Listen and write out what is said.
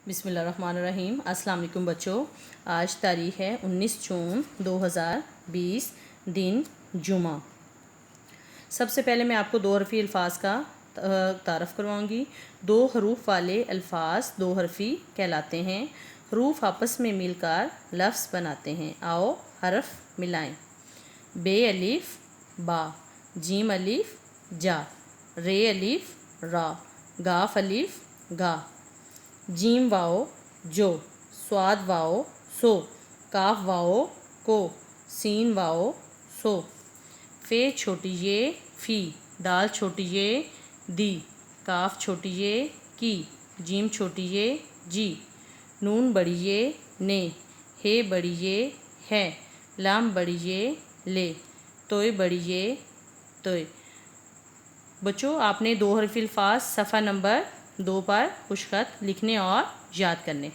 बिस्मिल्लाहिर्रहमानिर्रहीम। अस्सलाम वालेकुम बच्चों। आज तारीख़ है 19 जून 2020, दिन जुमा। सबसे पहले मैं आपको दो हरफ़ी अल्फाज का तारफ़ करवाऊँगी। दो हरूफ वाले अल्फाज दो हरफ़ी कहलाते हैं। हरूफ आपस में मिलकर लफ्ज़ बनाते हैं। आओ हरफ मिलाएं। बे अलिफ बा, जीम अलिफ जा, रे अलिफ रा, गाफ अलिफ गा, जीम वाओ जो, स्वाद वाओ सो, काफ वाओ को, सीन वाओ सो, फे छोटी ये फ़ी, दाल छोटी ये दी, काफ छोटी ये की, जीम छोटी ये जी, नून बड़ी ये ने, हे बड़ी ये है, लाम बड़ी ये ले, तोय बड़ी ये तोय। बच्चों, आपने दो हरफ़ी अल्फाज सफ़ा नंबर 2 पर खुशखत लिखने और याद करने।